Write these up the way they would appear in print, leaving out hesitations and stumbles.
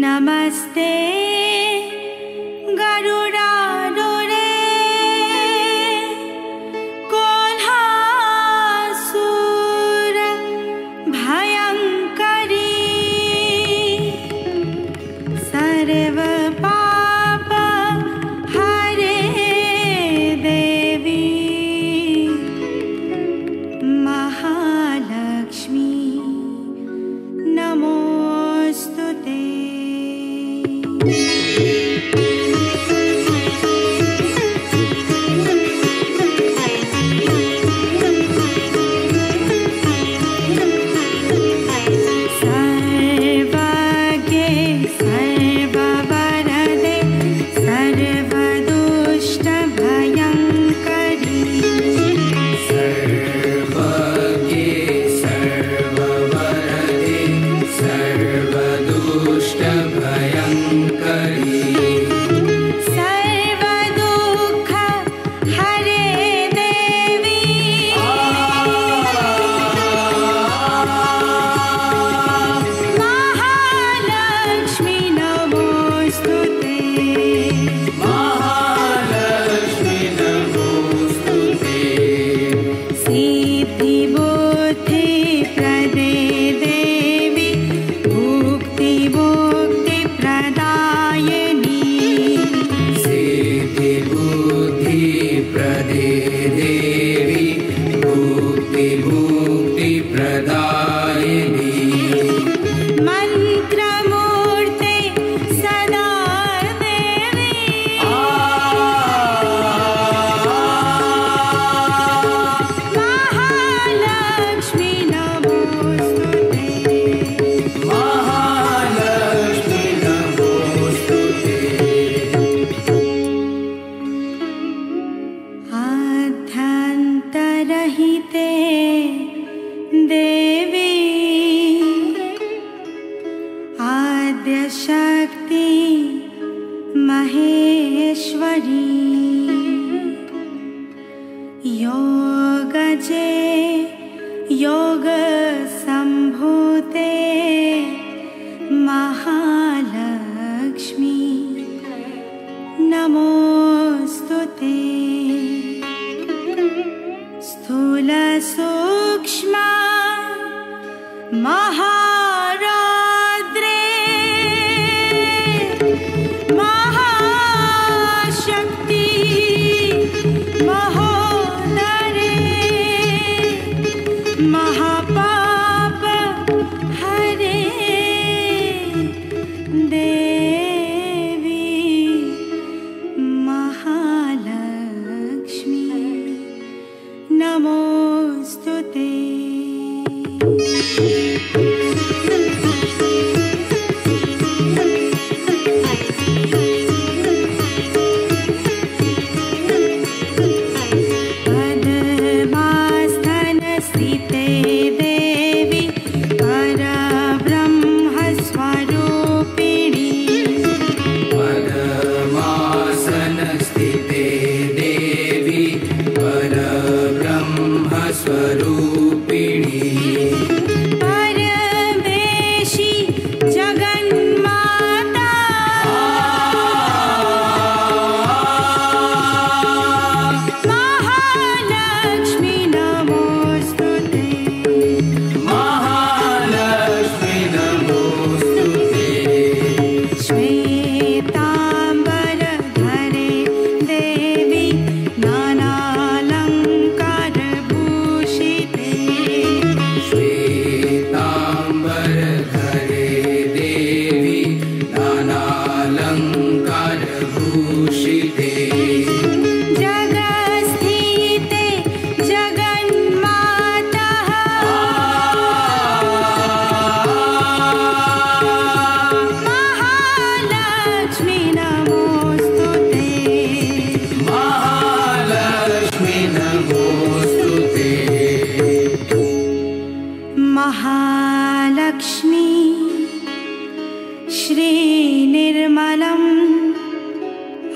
नमस्ते गरुडारूढे कोल्हासुर भयंकरी सर्व पाप हरे देवी महालक्ष्मी नमोस्तुते।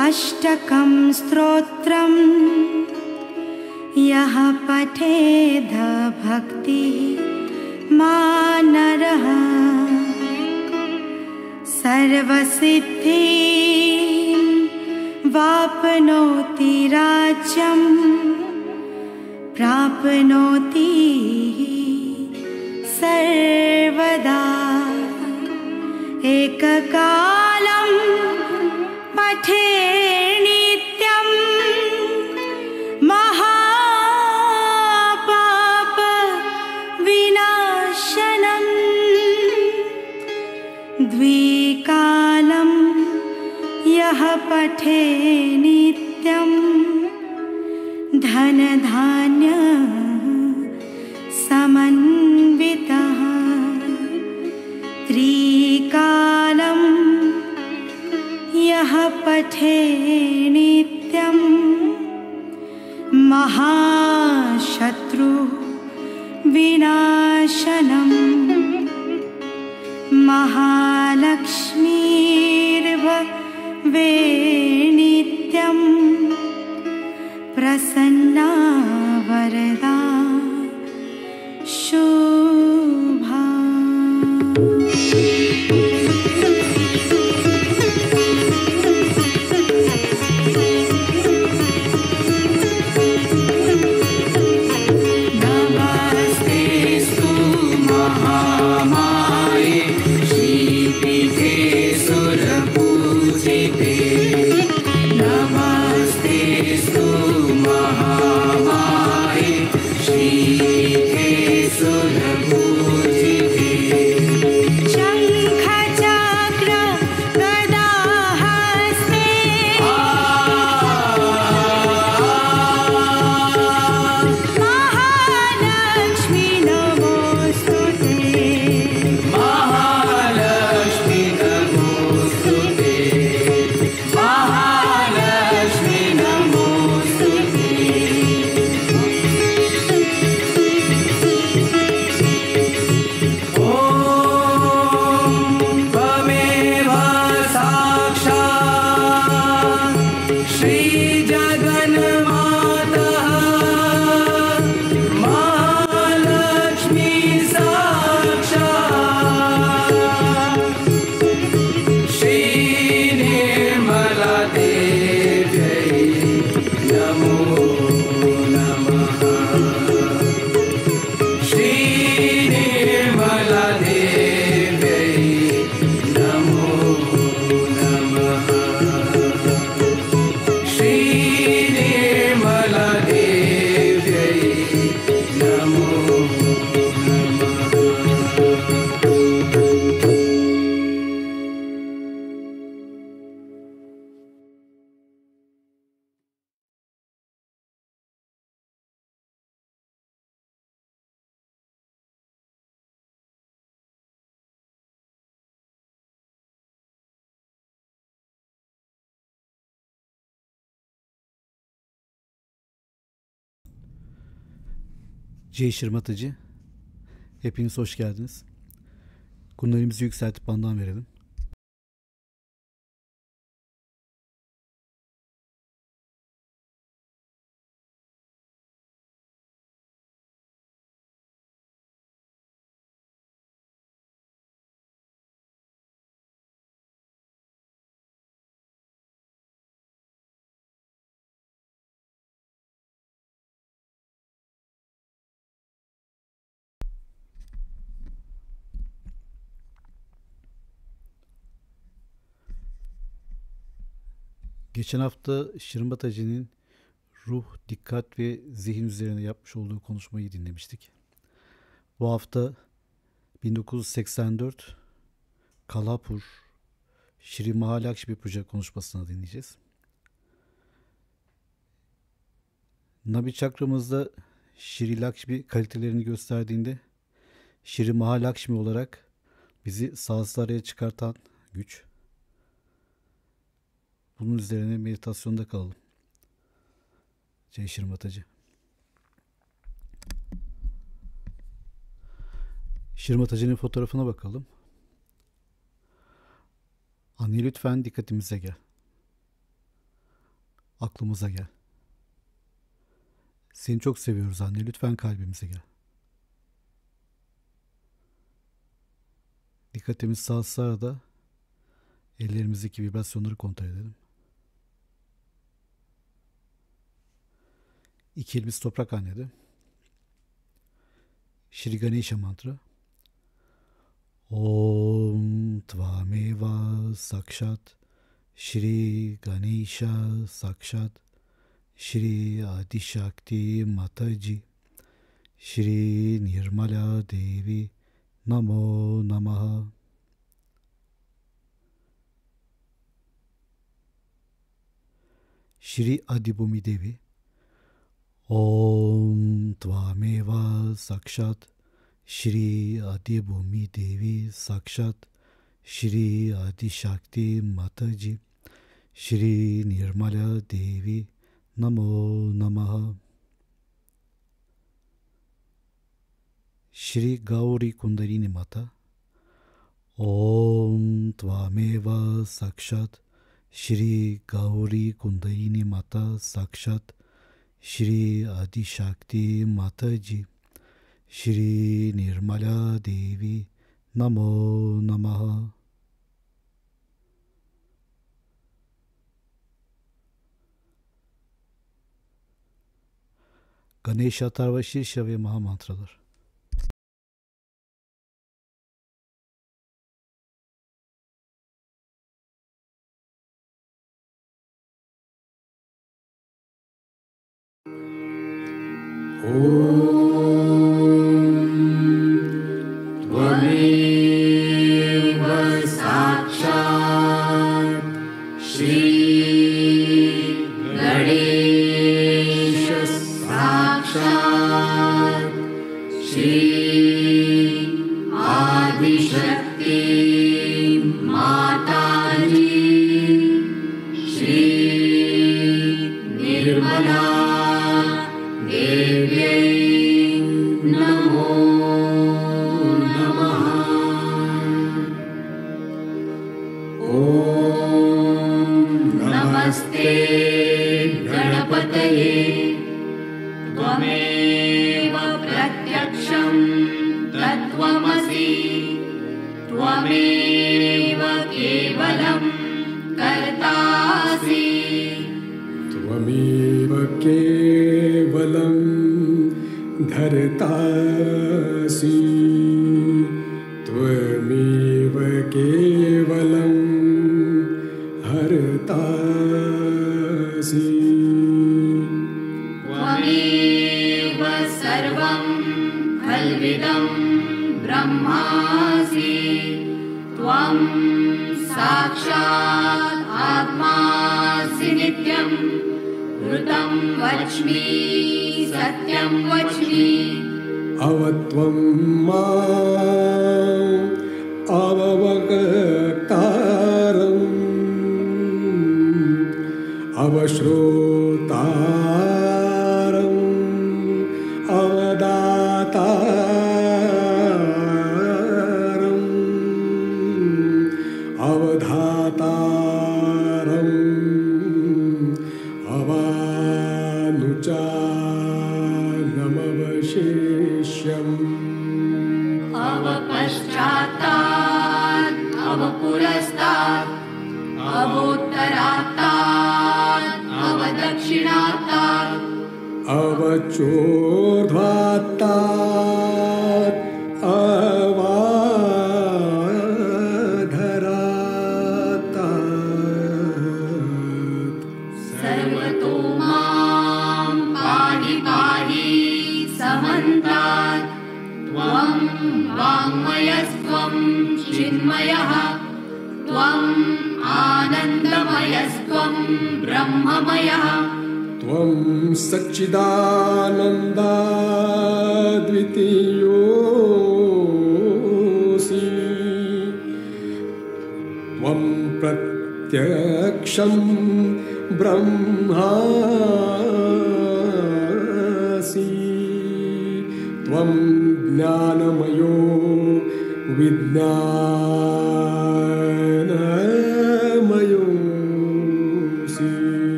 अष्टकं स्तोत्रं यः पठेद भक्ति मानरः सर्वसिद्धिं वाप्नोति राज्यं प्राप्नोति सर्वदा एककालं पठे नित्यं महापाप विनाशनं द्विकालं यः पठे नित्यं धनधान्य समन्वितः त्रिकालं यः पठे नित्यं महाशत्रु विनाशनं महालक्ष्मीर्भवे नित्यं प्रसन्ना वरदा शुभा। Shri Mataji, hepiniz hoş geldiniz. Kunlarımızı yükseltip bandan verelim. Geçen hafta Shri Mataji'nin ruh, dikkat ve zihin üzerine yapmış olduğu konuşmayı dinlemiştik. Bu hafta 1984 Kolhapur Shri Mahalakshmi Puja Konuşmasını dinleyeceğiz. Nabi çakramızda Shri Lakshmi kalitelerini gösterdiğinde Shri Mahalakshmi olarak bizi sahaslaraya çıkartan güç. Bunun üzerine meditasyonda kalalım. Shri Mataji. Shri Mataji'nin fotoğrafına bakalım. Anne lütfen dikkatimize gel. Aklımıza gel. Seni çok seviyoruz anne. Lütfen kalbimize gel. Dikkatimiz sahaslarda Ellerimizdeki vibrasyonları kontrol edelim. İki elimiz toprak hanede. Shri Ganesha mantra. Om Tvameva Sakshat Shri Ganesha Sakshat Shri Adishakti Mataji Shri Nirmala Devi Namo Namaha. Shri Adibhumi Devi. Om Tvameva Sakshat Shri Adibhumi Devi Sakshat Shri Adishakti Mataji Shri Nirmala Devi Namo Namaha. Shri Gauri Kundalini Mata. Om Tvameva Sakshat Shri Gauri Kundalini Mata Sakshat Shri Adishakti Mataji Shri Nirmala Devi Namo Namaha. Ganesha Tarva Şirşa ve Maha mantralar.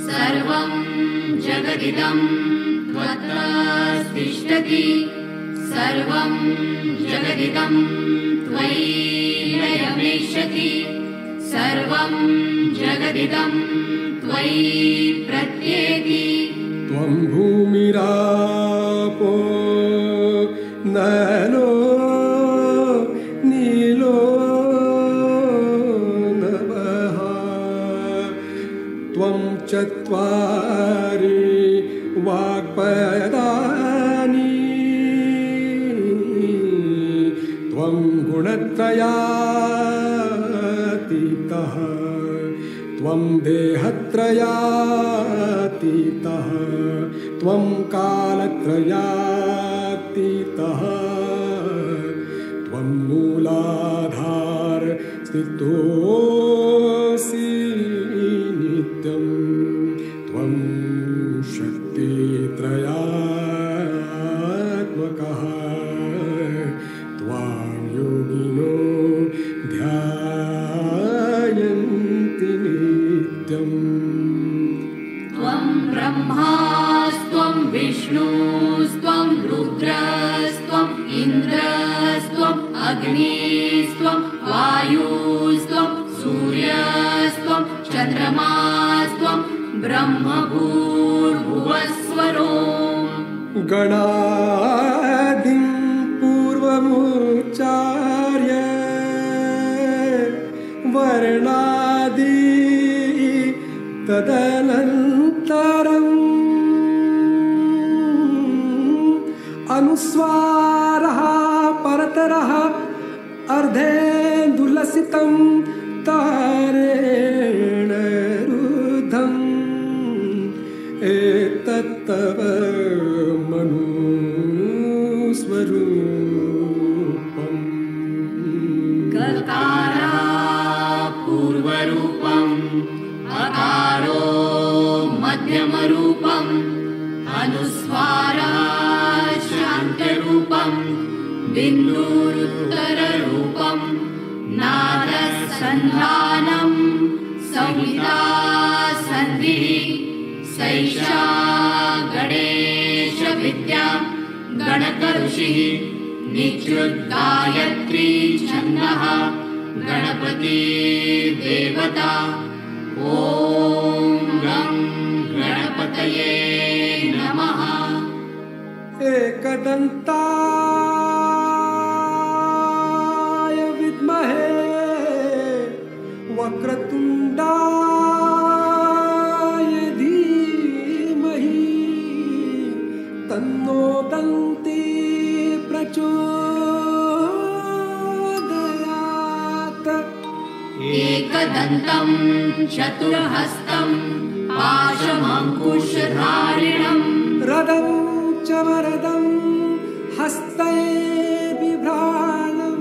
सर्वं जगदिदं त्वत्तिष्ठति सर्वं जगदिदं त्वयि लयमेष्यति सर्वं जगदिदं त्वयि प्रत्येति त्वं भूमिरापो नलो नीलो नभः त्वं चत्वारि वाक्पदानि त्वं गुणत्रयातीतः त्वं देहत्रयातीतः त्वं कालत्रयातीतः त्वं मूलाधार स्थितोऽसि नित्यं त्वं शक्तित्रयात्मकः त्वां योगिनो ध्यायन्ति नित्यम् त्वं ब्रह्मास्त्वं विष्णुस्त्वं रुद्रस्त्वं इन्द्रस्त्वं अग्निस्त्वं वायुस्त्वं सूर्यस्त्वं चन्द्रमास्त्वं ब्रह्मभूर्भुवस्वरो गणादिं पूर्वमुच्चार्य वर्णादि तदनन्तरम् अनुस्वारः परतरः अर्धेन्दुलसितं तारेण रुद्धम् एतत्तव मनुस्वरूपम् गकारा पूर्वरूपम् अकारो मध्यमरूपम् अनुस्वारः शान्तरूपम् बिन्दुरुत्तररूपम् नादसन्धानं संहिता सन्धिः सैषा गणेशविद्या गणकऋषिः नित्युद्गायत्री छन्दः गणपति देवता ॐ गं गणपतये नमः एकदन्ताय विद्महे वक्रतुण्डाय धीमहि तन्नो दन्ती प्रचोदयात् एकदन्तं चतुर्हस्तं पाशमङ्कुशधारिणं रदं च वरदं हस्तै बिभ्राणं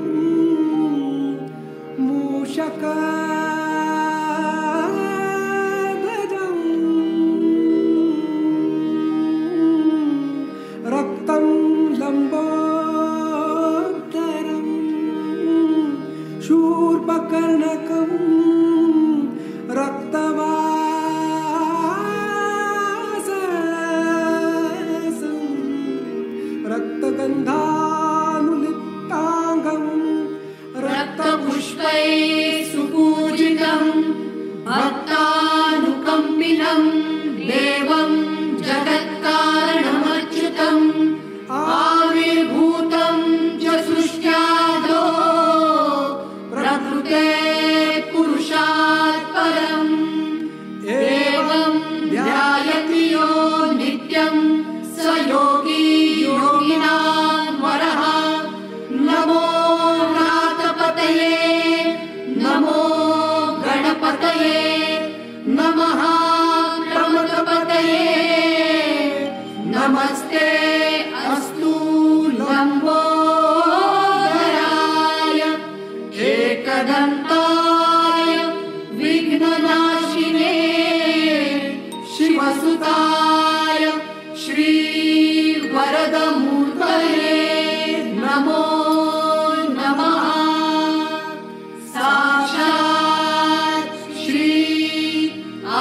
मूषकध्वजं रक्तं लम्बोदरं शूर्पकर्णकं रक्तवाससं रक्तगन्धानुलिप्ताङ्गं रक्तपुष्पै सुपूजितं भक्तानुकम्पिनं देवं जगत्कारणमच्युतम् आविर्भूतं च सृष्ट्यादो प्रकृते पुरुषात् परम् एवं ध्यायति यो नित्यं स योगी योगिनां वरः नमो नाथपतये नमो गणपतये नमः प्रमथपतये नमस्ते अस्तु लम्बोदराय एकदन्ताय विघ्ननाशिने शिवसुताय श्रीवरदमूर्तये नमो नमः साक्षात् श्री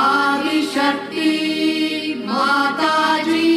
आदिशक्ति माताजी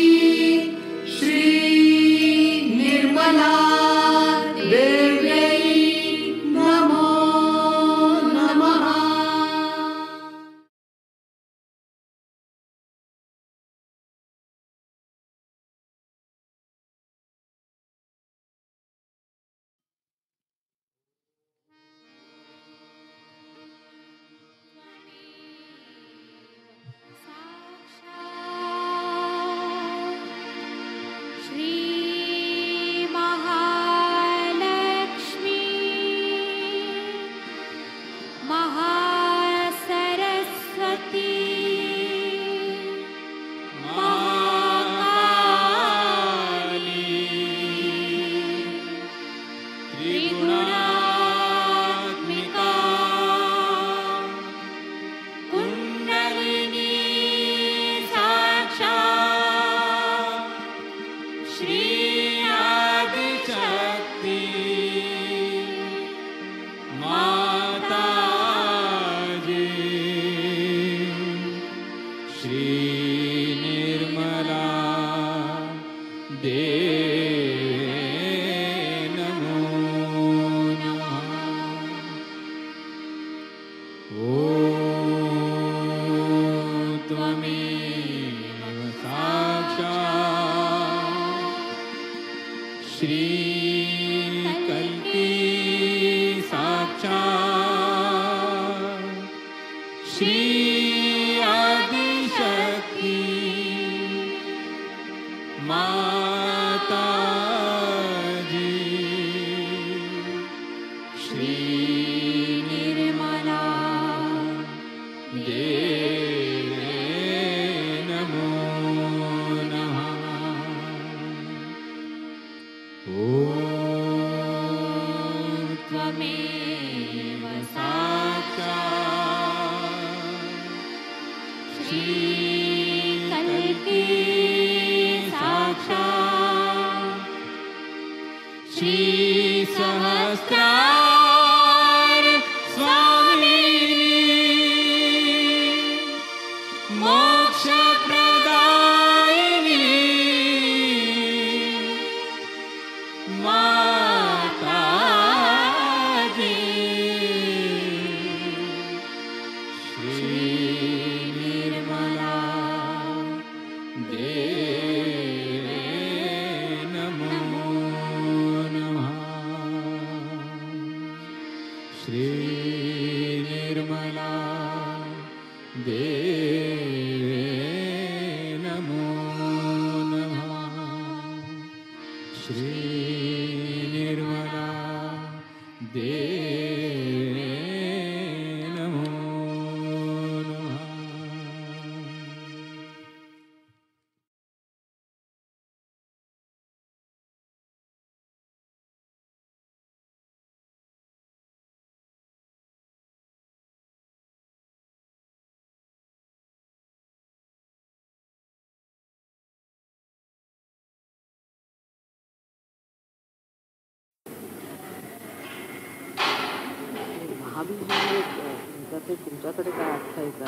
तुमच्याकडे काय अर्थ आहे का?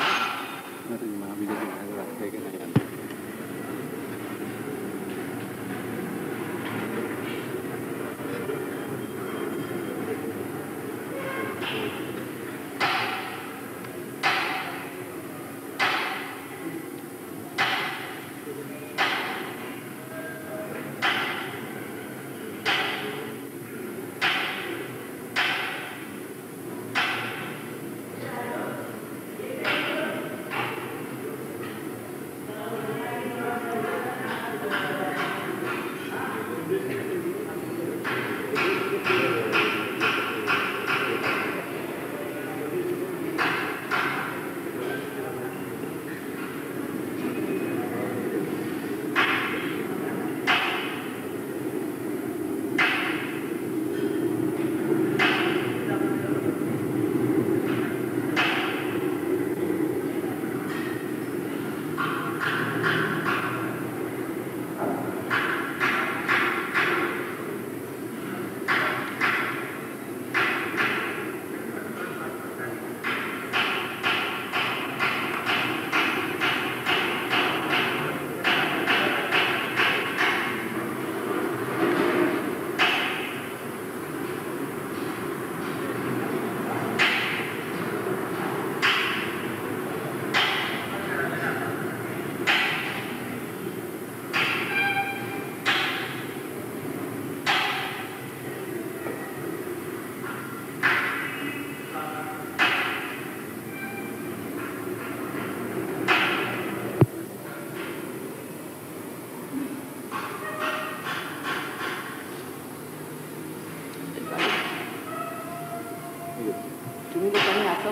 अर्थ आहे की नाही?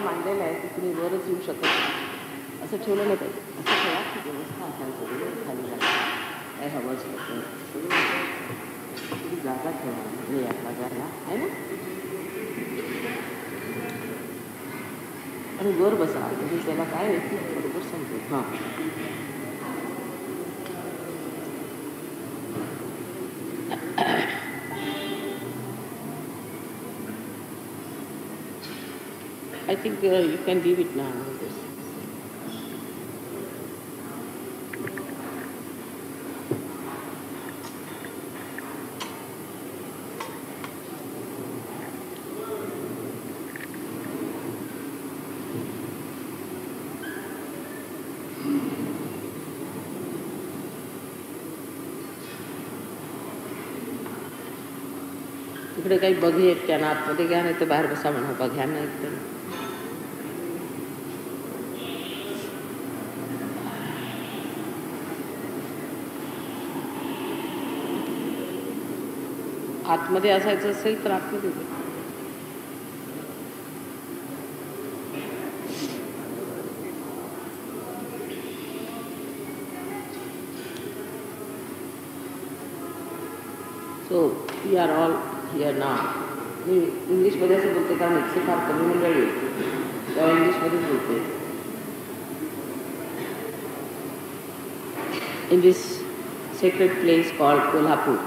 मांडलेलं आहे की तुम्ही वरच येऊ शकत नाही असं ठेवलं नाही पाहिजे. असं ठेवा की व्यवस्था असायला पाहिजे. खाली जागा काय हवंच होतं जागा ठेवा म्हणजे यातला जायला आहे ना. आणि वर बसा म्हणजे त्याला काय आहे बरोबर समजेल. हां I think you can leave it now. इकडे काही बघे त्यांना आतमध्ये घ्या नाही तर बाहेर बसा म्हणा बघ्यांना इकडे. आतमध्ये असायचं असेल तर आतमध्ये. So we are all here now. मी इंग्लिशमध्ये असं बोलते कारण इथे फार कमी मंडळी तेव्हा इंग्लिशमध्येच बोलते. In this sacred place called Kolhapur,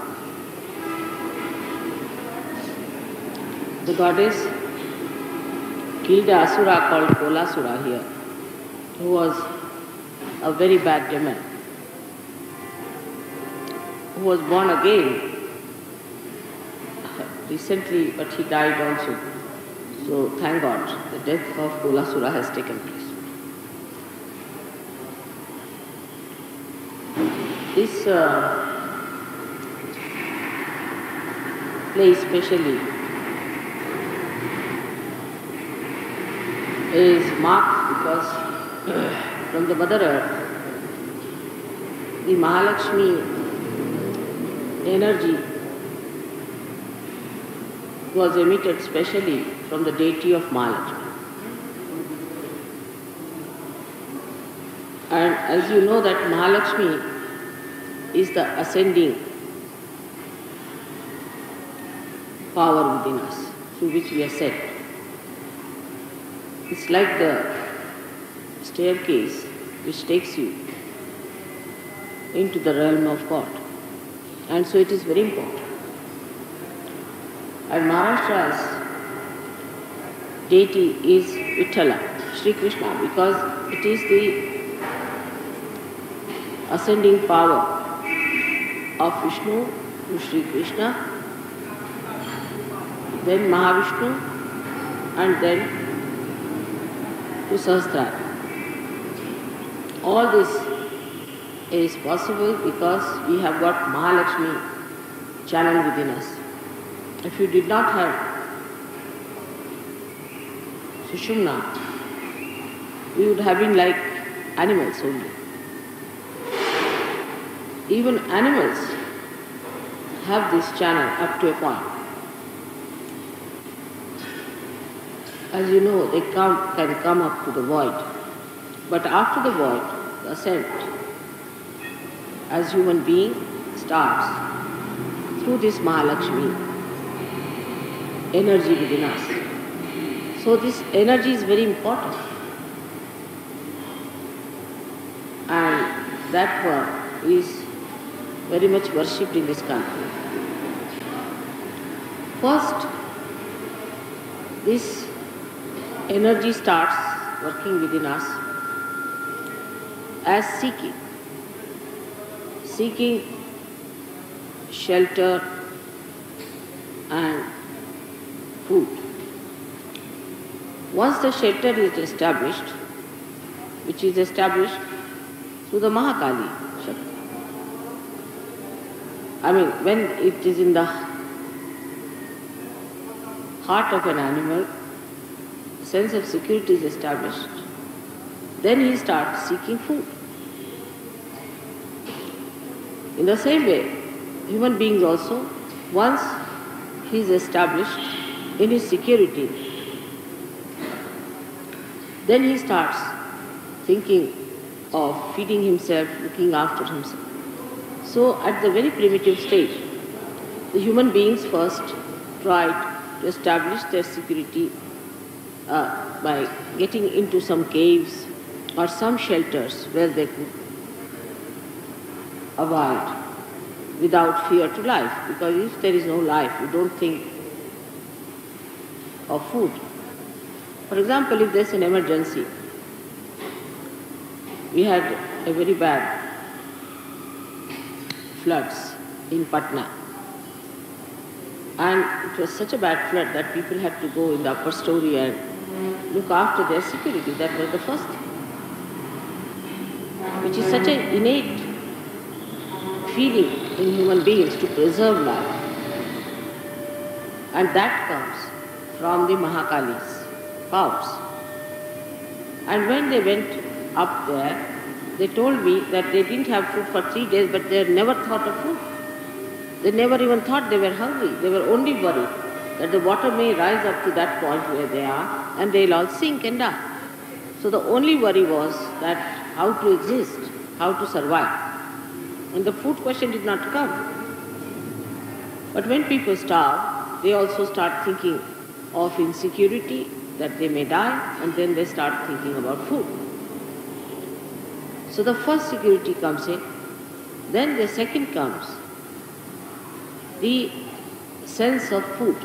the goddess killed an asura called Kolasura here, who was a very bad demon, who was born again recently, but he died also. So thank God, the death of Kolasura has taken place. This place especially is marked because from the Mother Earth, the Mahalakshmi energy was emitted specially from the deity of Mahalakshmi. And as you know that Mahalakshmi is the ascending power within us through which we are set. It's like the staircase which takes you into the realm of God. And so it is very important. And Maharashtra's deity is Vithala, Shri Krishna, because it is the ascending power of Vishnu to Shri Krishna, then Mahavishnu, and then to Sahasrara. All this is possible because we have got Mahalakshmi channel within us. If you did not have Sushumna, we would have been like animals only. Even animals have this channel up to a point. As you know, they can come up to the void. But after the void, the ascent, as human being starts through this Mahalakshmi energy within us. So this energy is very important. And that one is very much worshipped in this country. First, this energy starts working within us as seeking shelter and food. Once the shelter is established, which is established through the Mahakali Shakti. I mean, when it is in the heart of an animal, the sense of security is established, then he starts seeking food. In the same way, human beings also, once he is established in his security, then he starts thinking of feeding himself, looking after himself. So at the very primitive stage, the human beings first tried to establish their security by getting into some caves or some shelters where they could abide without fear to life. Because if there is no life, you don't think of food. For example, if there's an emergency, we had a very bad floods in Patna. And it was such a bad flood that people had to go in the upper story and look after their security. That was the first thing. Which is such an innate feeling in human beings to preserve life. And that comes from the Mahakali's powers. And when they went up there, they told me that they didn't have food for 3 days, but they had never thought of food. They never even thought they were hungry. They were only worried that the water may rise up to that point where they are and they'll all sink and die. So the only worry was that how to exist, how to survive. And the food question did not come. But when people starve, they also start thinking of insecurity, that they may die, and then they start thinking about food. So the first security comes in, then the second comes, the sense of food.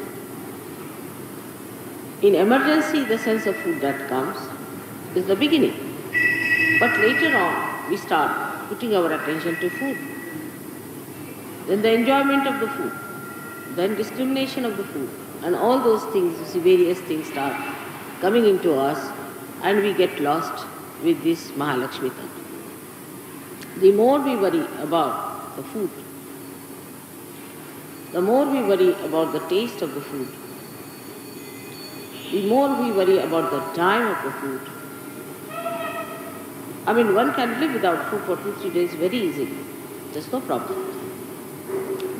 In emergency, the sense of food that comes is the beginning. But later on, we start putting our attention to food. Then the enjoyment of the food, then discrimination of the food, and all those things, you see, various things start coming into us, and we get lost with this Mahalakshmi thought. The more we worry about the food, the more we worry about the taste of the food, the more we worry about the time of the food. I mean, one can live without food for 2-3 days very easily. There's no problem.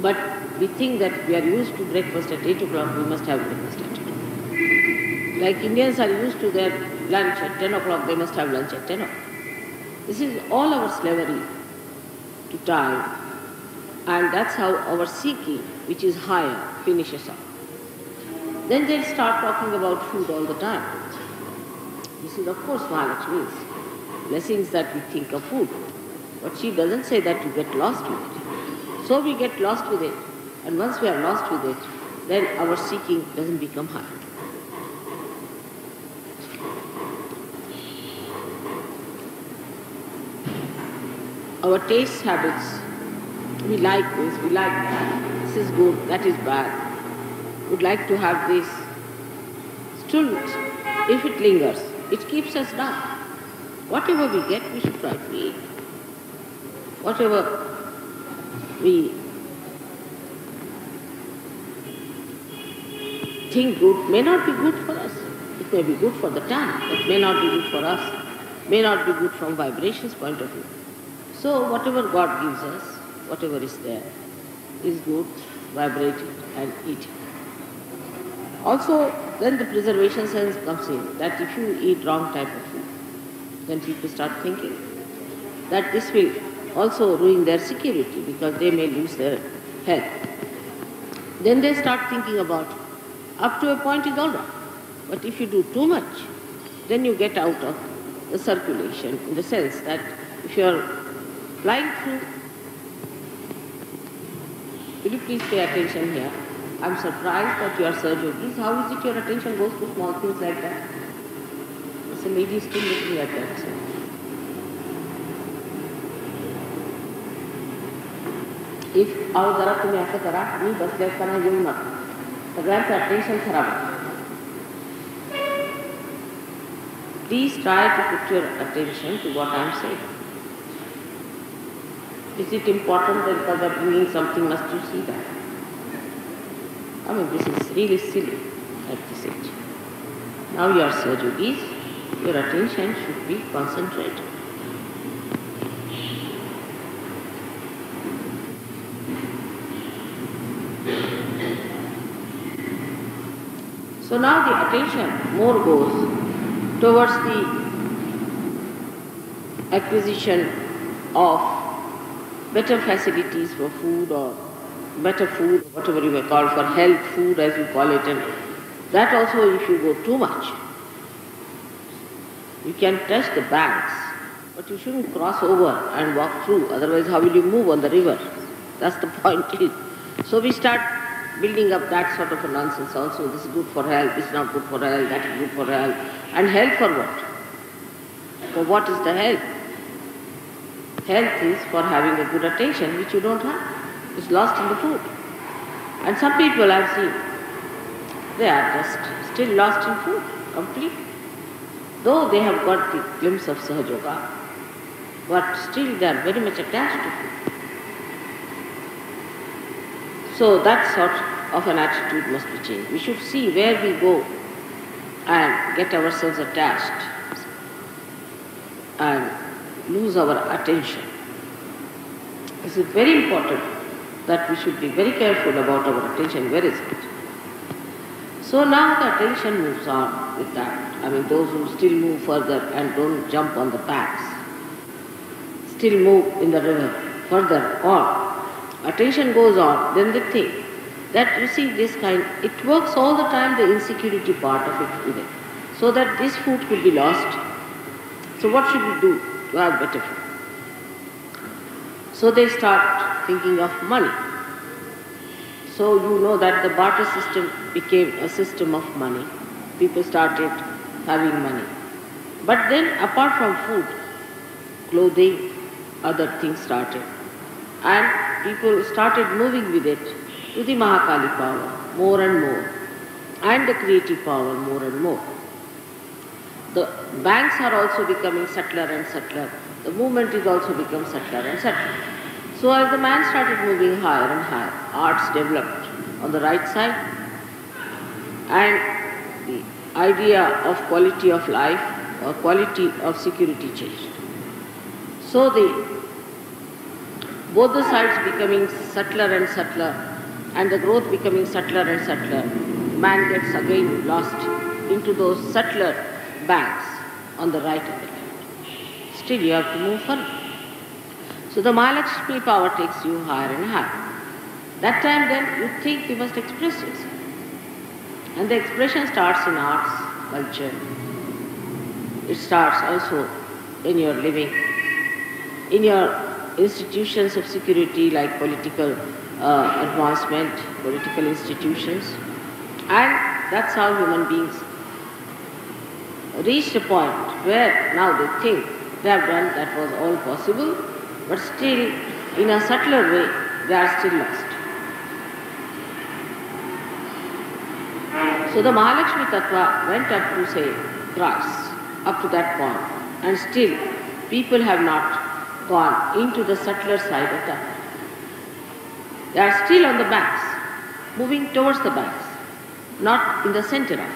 But we think that we are used to breakfast at 8 o'clock, we must have breakfast at 8 o'clock. Like Indians are used to their lunch at 10 o'clock, they must have lunch at 10 o'clock. This is all our slavery to time, and that's how our seeking, which is higher, finishes up. Then they'll start talking about food all the time. This is of course Mahalakshmi's blessings that we think of food, but she doesn't say that you get lost with it. So we get lost with it, and once we are lost with it, then our seeking doesn't become higher. Our taste habits, we like this, we like that, this is good, that is bad, would like to have this. Still, if it lingers, it keeps us down. Whatever we get, we should try to eat. Whatever we think good may not be good for us. It may be good for the time, but may not be good for us, may not be good from vibrations point of view. So whatever God gives us, whatever is there, is good, vibrate it and eat it. Also, then the preservation sense comes in, that if you eat wrong type of food, then people start thinking that this will also ruin their security because they may lose their health. Then they start thinking about, up to a point is all right, but if you do too much, then you get out of the circulation, in the sense that if you are flying through, will you please pay attention here? I'm surprised that you are Sahaja Yogis. How is it your attention goes to small things like that? There's a lady still looking at that. So. If अहो जरा तुम्ही असं करा, मी बसले असताना येऊ नका. सगळ्यांचं attention खराब आहे. Please try to put your attention to what I'm saying. Is it important that because of bringing something must you see that? I mean, this is really silly at this age. Now you are Sahaja Yogis, your attention should be concentrated. So now the attention more goes towards the acquisition of better facilities for food, or better food, whatever you may call, for health food as you call it, and that also if you go too much. You can touch the banks, but you shouldn't cross over and walk through, otherwise how will you move on the river? That's the point. So we start building up that sort of a nonsense also. This is good for health, this is not good for health, that is good for health. And health for what? For what is the health? Health is for having a good attention, which you don't have. It's lost in the food. And some people I've seen, they are just still lost in food, completely. Though they have got the glimpse of Sahaja Yoga, but still they are very much attached to food. So that sort of an attitude must be changed. We should see where we go and get ourselves attached and lose our attention. This is very important that we should be very careful about our attention. Where is it? So now the attention moves on with that. I mean, those who still move further and don't jump on the banks, still move in the river further on. Attention goes on, then they think that, you see, this kind, it works all the time, the insecurity part of it with it, so that this food could be lost. So what should we do to have better food? So they start thinking of money. So you know that the barter system became a system of money. People started having money. But then apart from food, clothing, other things started. And people started moving with it to the Mahakali power more and more, and the creative power more and more. The banks are also becoming subtler and subtler. The movement is also become subtler and subtler. So as the man started moving higher and higher, arts developed on the right side, and the idea of quality of life or quality of security changed. So both the sides becoming subtler and subtler, and the growth becoming subtler and subtler, man gets again lost into those subtler banks on the right and the left. Still you have to move further. So the Mahalakshmi power takes you higher and higher. That time then you think you must express yourself. And the expression starts in arts, culture. It starts also in your living, in your institutions of security like political advancement, political institutions. And that's how human beings reached a point where now they think they have done that was all possible, but still in a subtler way they are still lost. So the Mahalakshmi Tattva went up to say Christ up to that point, and still people have not gone into the subtler side of that. They are still on the banks, moving towards the banks, not in the center of it.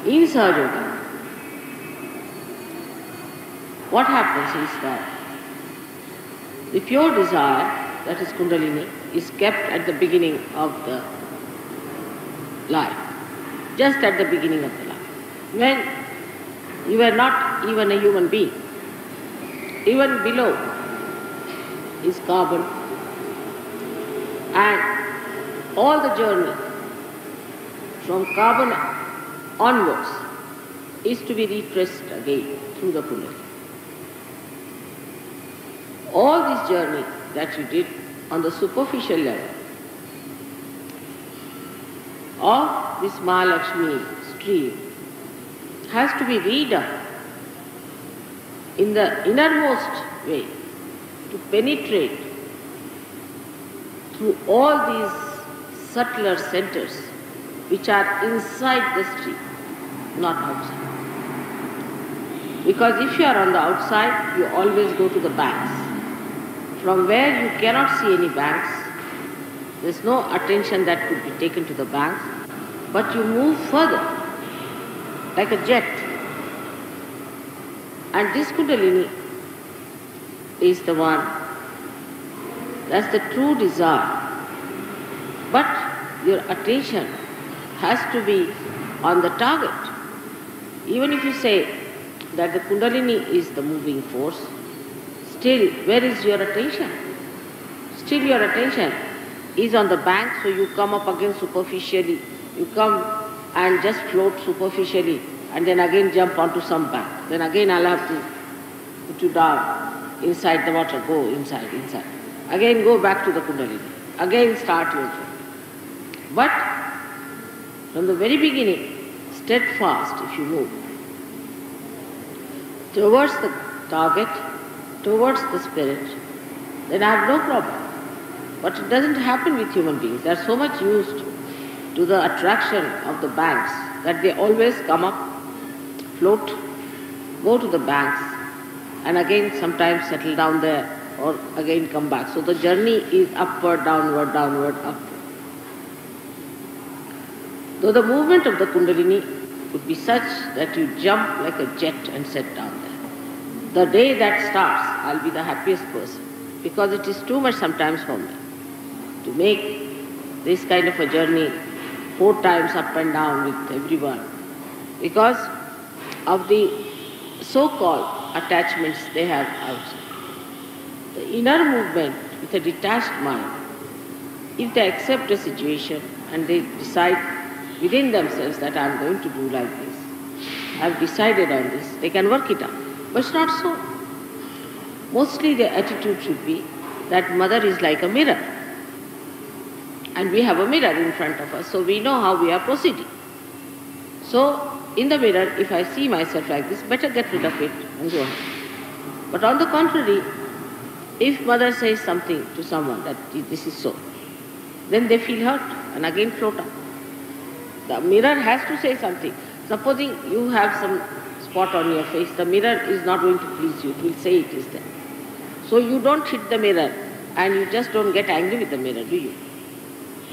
In Sahaja Yoga, what happens is that the pure desire, that is Kundalini, is kept at the beginning of the life, just at the beginning of the life, when you are not even a human being. Even below is carbon, and all the journey from carbon onwards is to be repressed again through the Kundalini. All this journey that you did on the superficial level of this Mahalakshmi stream has to be redone in the innermost way, to penetrate through all these subtler centers which are inside the stream, not outside. Because if you are on the outside, you always go to the banks. From where you cannot see any banks, there is no attention that could be taken to the banks, but you move further, like a jet. And this Kundalini is the one, that's the true desire. But your attention has to be on the target. Even if you say that the Kundalini is the moving force, still, where is your attention? Still your attention is on the bank, so you come up again superficially. You come and just float superficially and then again jump onto some bank. Then again I'll have to put you down inside the water, go inside. Again go back to the Kundalini. Again start your journey. But from the very beginning, steadfast if you move towards the target, towards the spirit, then I have no problem. But it doesn't happen with human beings. They are so much used to the attraction of the banks that they always come up, float, go to the banks, and again sometimes settle down there, or again come back. So the journey is upward, downward, downward, upward. Though the movement of the Kundalini would be such that you jump like a jet and set down there. The day that starts, I'll be the happiest person, because it is too much sometimes for me to make this kind of a journey 4 times up and down with everyone, because of the so-called attachments they have outside. The inner movement with a detached mind, if they accept a situation and they decide within themselves that I am going to do like this, I have decided on this, they can work it out. But it's not so. Mostly the attitude should be that mother is like a mirror. And we have a mirror in front of us, so we know how we are proceeding. So, in the mirror, if I see myself like this, better get rid of it and go on. But on the contrary, if mother says something to someone that this is so, then they feel hurt and again float up. The mirror has to say something. Supposing you have some spot on your face, the mirror is not going to please you, it will say it is there. So you don't hit the mirror and you just don't get angry with the mirror, do you?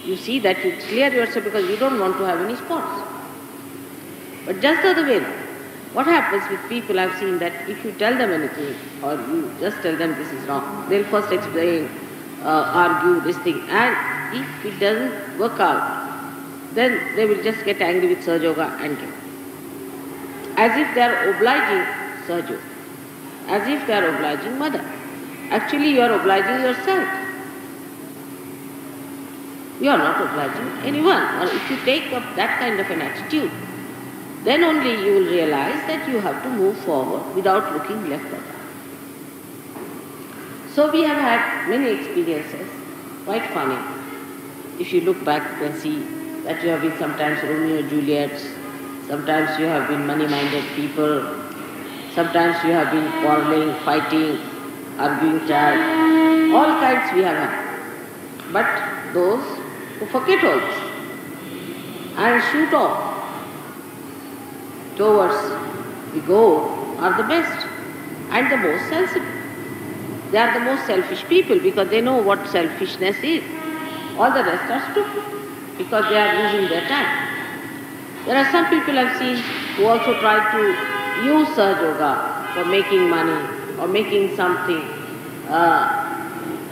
You see that you clear yourself because you don't want to have any spots. But just the other way, what happens with people, I've seen that if you tell them anything or you just tell them this is wrong, they'll first explain, argue this thing, and if it doesn't work out, then they will just get angry with Sahaja Yoga and give. As if they are obliging Sahaja Yoga, as if they are obliging mother. Actually you are obliging yourself. You are not obliging anyone. Or if you take up that kind of an attitude, then only you will realize that you have to move forward without looking left or right. So we have had many experiences, quite funny. If you look back, you can see that you have been sometimes Romeo and Juliet, sometimes you have been money-minded people, sometimes you have been quarreling, fighting, arguing child, all kinds we have had. But those who forget all this and shoot off towards the goal are the best and the most sensible. They are the most selfish people because they know what selfishness is. All the rest are stupid because they are losing their time. There are some people I've seen who also try to use Sahaja Yoga for making money or making something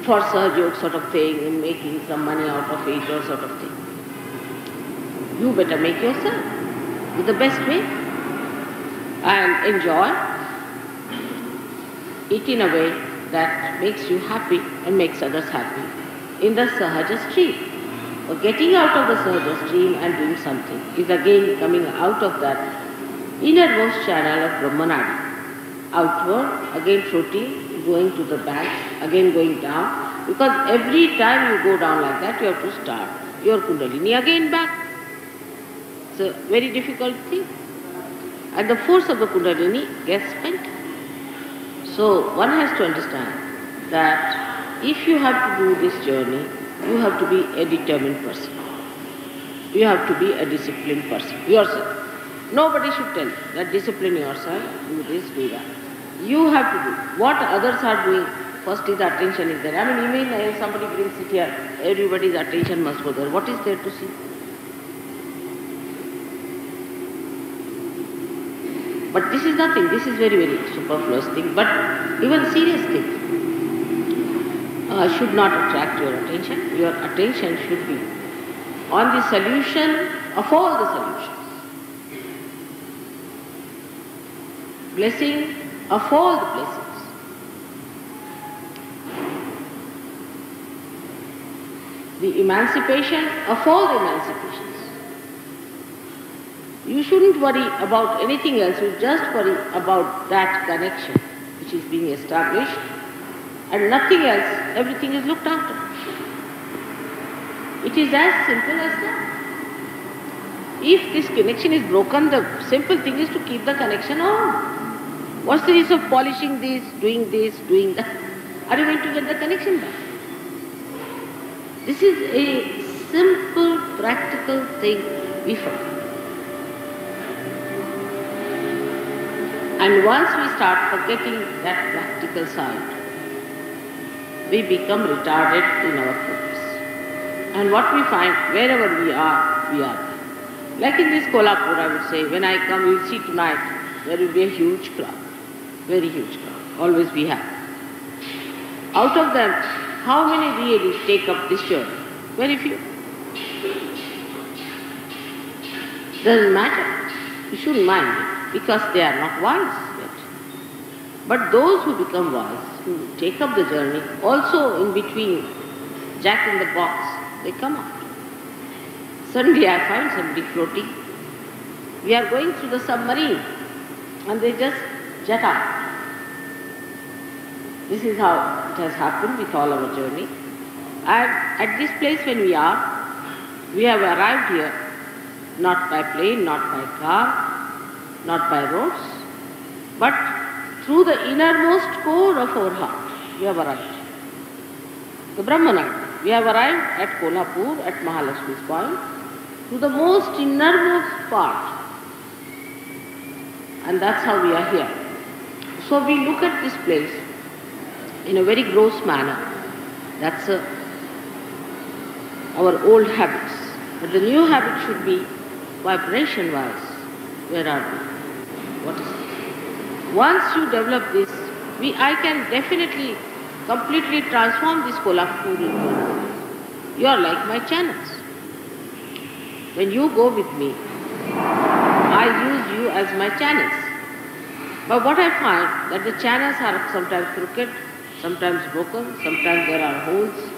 for Sahaja Yoga sort of thing and making some money out of it or sort of thing. You better make yourself with the best way and enjoy it in a way that makes you happy and makes others happy in the Sahaja stream. Or getting out of the Sahaja stream and doing something is again coming out of that innermost channel of Brahmanadi'nin. Outward, again floating, going to the back, again going down, because every time you go down like that, you have to start your Kundalini again back. It's a very difficult thing. And the force of the Kundalini gets spent. So one has to understand that if you have to do this journey, you have to be a determined person. You have to be a disciplined person, yourself. Nobody should tell you that discipline yourself, do this, do that. You have to do. What others are doing, firstly the attention is there. I mean, even if somebody brings it here, everybody's attention must go there. What is there to see? But this is nothing, this is very, very superfluous thing. But even serious things should not attract your attention. Your attention should be on the solution of all the solutions. Blessing of all the blessings. The emancipation of all the emancipations. You shouldn't worry about anything else, you just worry about that connection which is being established, and nothing else, everything is looked after. It is as simple as that. If this connection is broken, the simple thing is to keep the connection on. What's the use of polishing this, doing that? Are you going to get the connection back? This is a simple, practical thing we follow. And once we start forgetting that practical side, we become retarded in our progress. And what we find, wherever we are there. Like in this Kolhapur, I would say, when I come, you will see tonight, there will be a huge crowd, very huge crowd, always we have. Out of them, how many really take up this journey? Very few. Doesn't matter. You shouldn't mind it, because they are not wise yet. But those who become wise, who take up the journey, also in between, Jack in the box, they come out. Suddenly I find somebody floating. We are going through the submarine and they just jet out. This is how it has happened with all our journey. And at this place when we have arrived here not by plane, not by car, not by roads, but through the innermost core of our heart, we have arrived. The Brahmanadi'nin. We have arrived at Kolhapur, at Mahalakshmi's point, to the most innermost part. And that's how we are here. So we look at this place in a very gross manner. That's our old habits. But the new habit should be vibration-wise. Where are we? What is it? Once you develop this, I can definitely completely transform this Kolhapur into. You are like my channels. When you go with me, I use you as my channels. But what I find that the channels are sometimes crooked, sometimes broken, sometimes there are holes,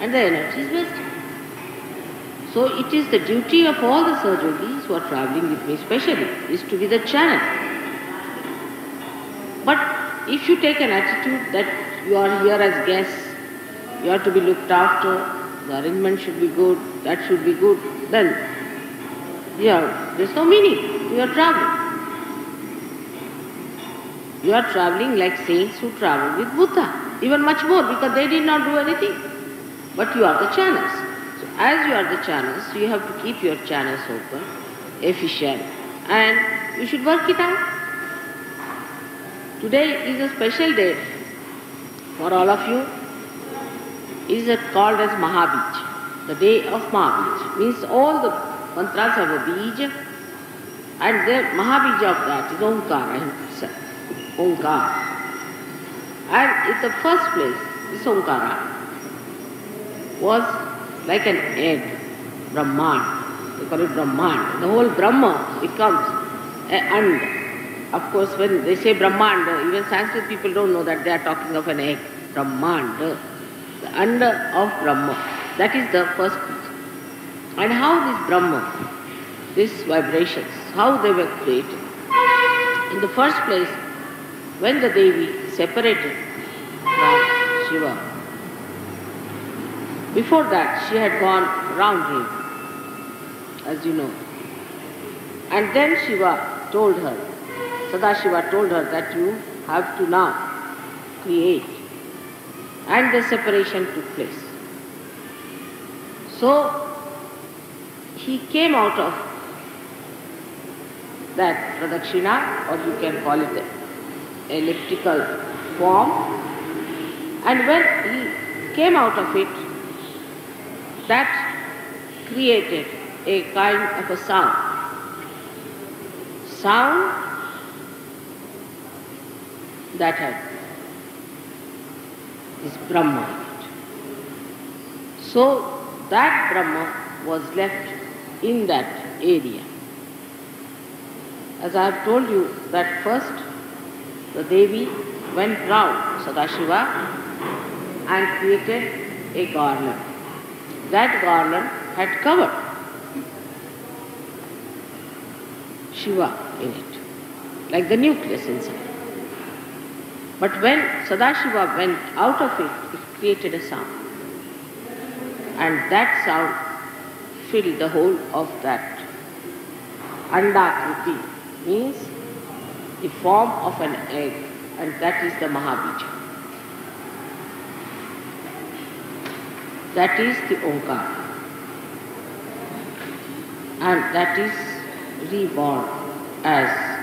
and the energy is wasted. So it is the duty of all the Sahajogis who are traveling with me especially, is to be the channel. But if you take an attitude that you are here as guests, you are to be looked after, the arrangement should be good, that should be good, then there's no meaning to your traveling. You are traveling like saints who travel with Buddha, even much more, because they did not do anything. But you are the channels. So as you are the channels, you have to keep your channels open, efficient, and you should work it out. Today is a special day for all of you. It is called as Mahabij, the day of Mahabij. Means all the mantras have a bij, and the Mahabij of that is Omkara himself. Omkara. And in the first place, this Omkara was like an egg, Brahman. They call it Brahman. The whole Brahma becomes an and. Of course, when they say Brahman, even Sanskrit people don't know that they are talking of an egg. Brahman, the under of Brahma. That is the first piece. And how this Brahma, these vibrations, how they were created. In the first place, when the Devi separated from Shiva, before that she had gone round him, as you know. And then Shiva told her, Sadashiva told her that you have to now create. And the separation took place. So he came out of that pradakshina, or you can call it the elliptical form. And when he came out of it, that created a kind of a sound. Sound that had is Brahma. So that Brahma was left in that area. As I have told you that first the Devi went round Sadashiva and created a garland. That garland had covered Shiva in it, like the nucleus inside. But when Sadashiva went out of it, it created a sound. And that sound filled the whole of that Andakruti, means the form of an egg, and that is the Mahabija. That is the Omkara. And that is reborn as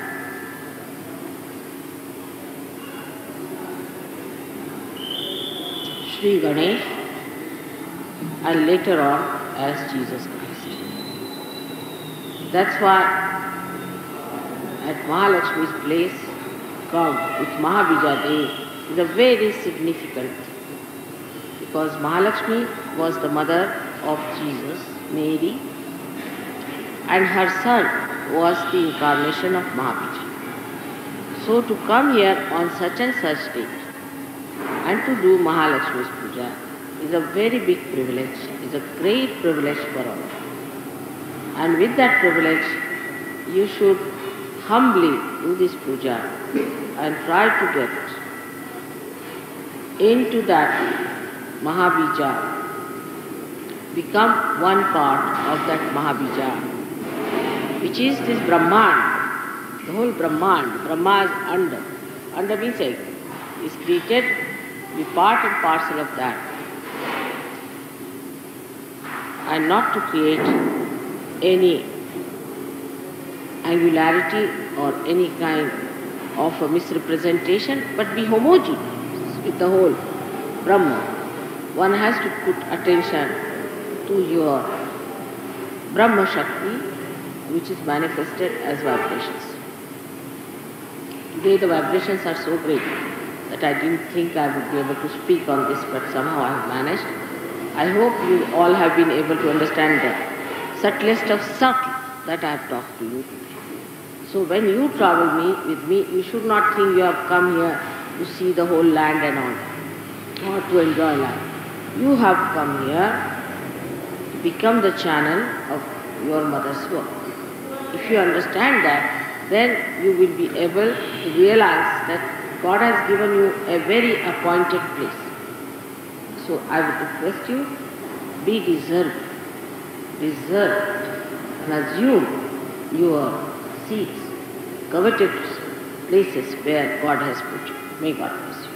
Shri Ganesh, and later on as Jesus Christ. That's why at Mahalakshmi's place, come with Mahabija Day is a very significant thing. Because Mahalakshmi was the mother of Jesus, Mary, and her son was the incarnation of Mahabija. So to come here on such and such date and to do Mahalakshmi's Puja is a very big privilege, is a great privilege for all. And with that privilege, you should humbly do this puja and try to get into that Mahabija, become one part of that Mahabija, which is this Brahman, the whole Brahman. Brahma is under. Under means egg. Is created, be part and parcel of that. And not to create any angularity or any kind of a misrepresentation, but be homogeneous with the whole Brahma. One has to put attention to your Brahma Shakti, which is manifested as vibrations. Today the vibrations are so great that I didn't think I would be able to speak on this, but somehow I have managed. I hope you all have been able to understand the subtlest of subtle that I have talked to you. So when you travel with me, you should not think you have come here to see the whole land and all, or to enjoy life. You have come here to become the channel of your mother's work. If you understand that, then you will be able to realize that God has given you a very appointed place. So I would request you, be deserved and assume your seats, coveted places where God has put you. May God bless you.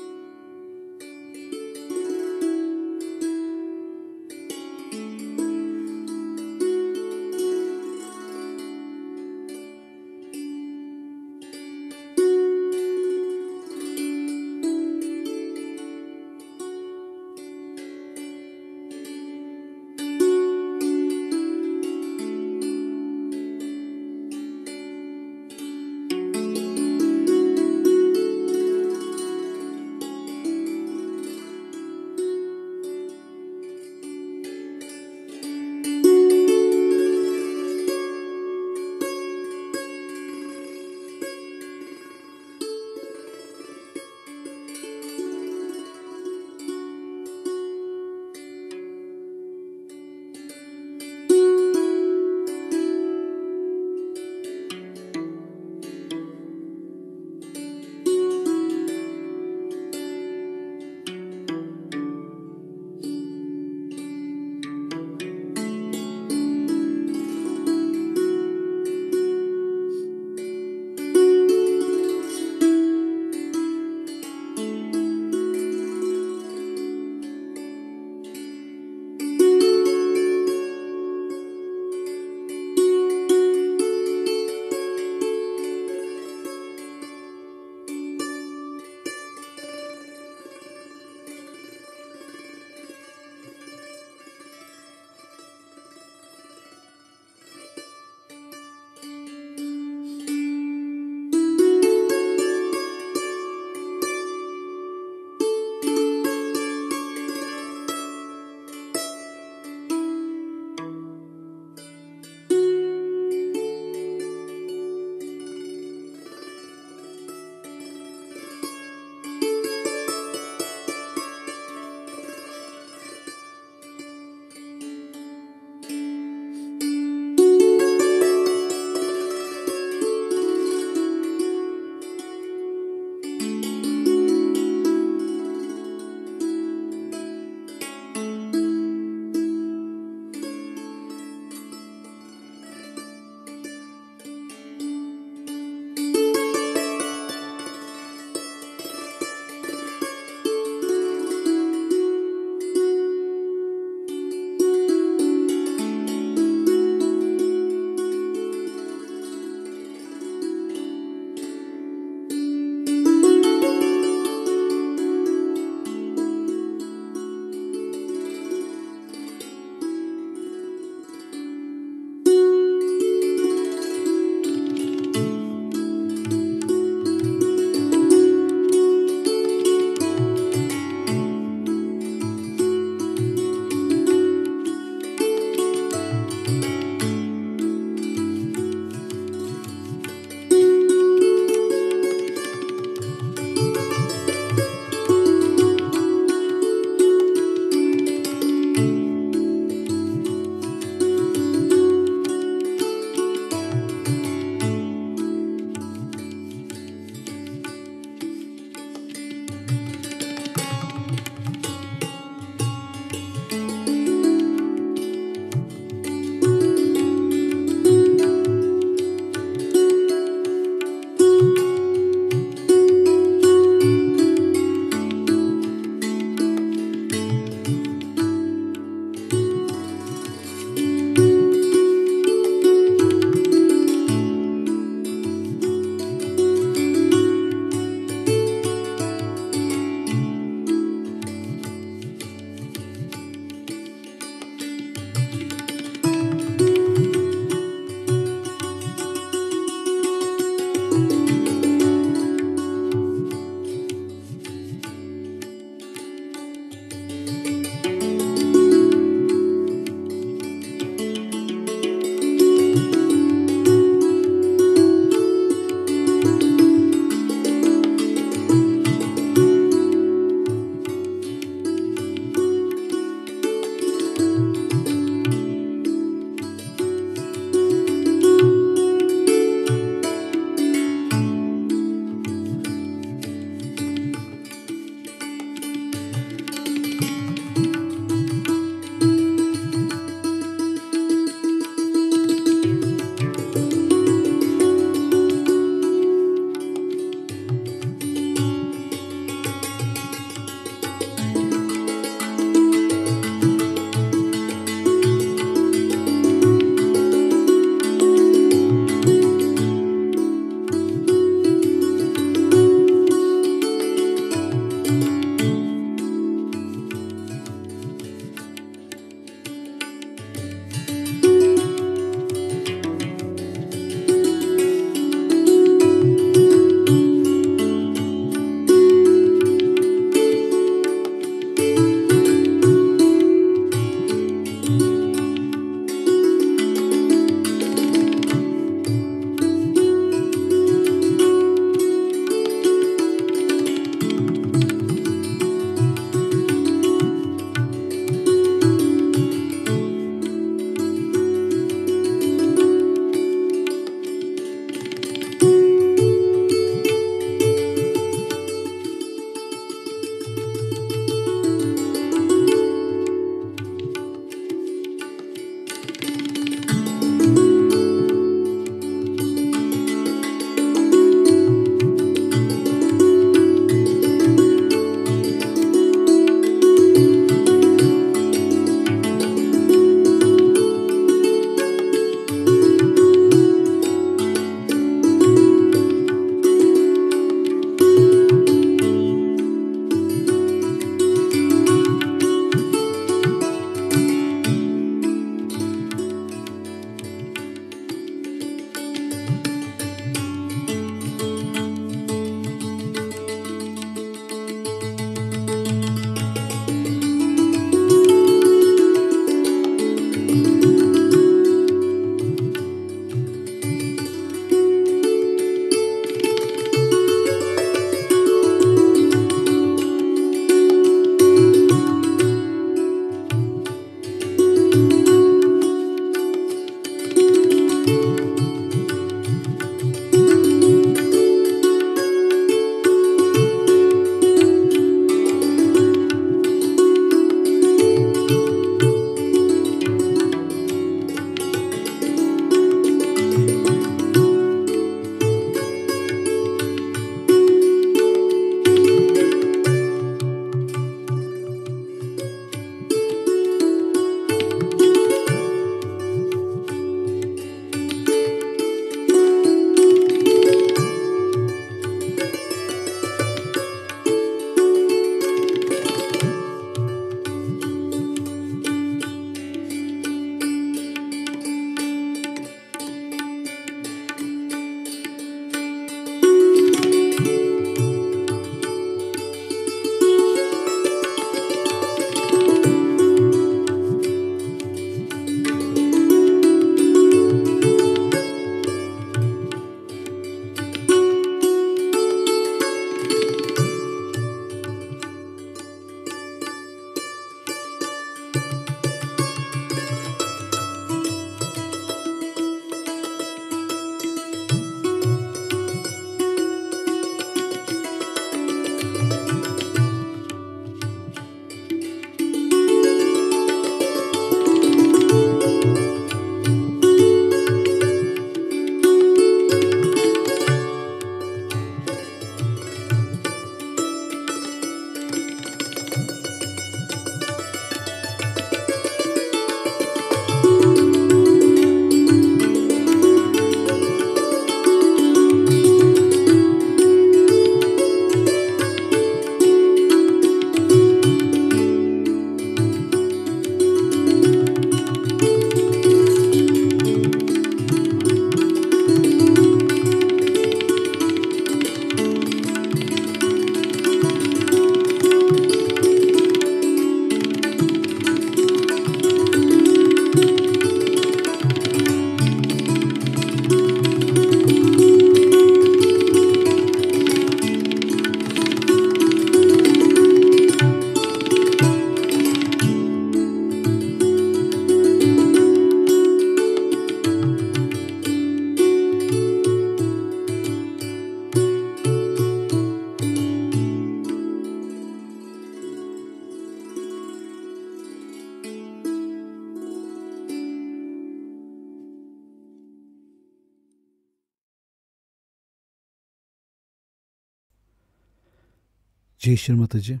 Shri Mataji.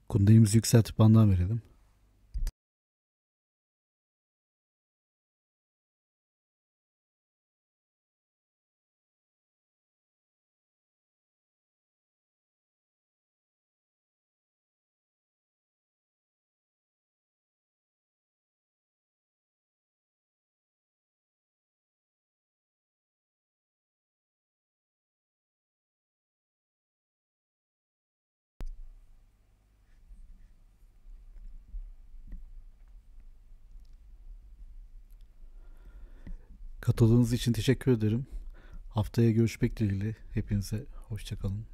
Kundalimizi yükseltip anlam verelim. Katıldığınız için teşekkür ederim. Haftaya görüşmek dileğiyle. Hepinize hoşça kalın.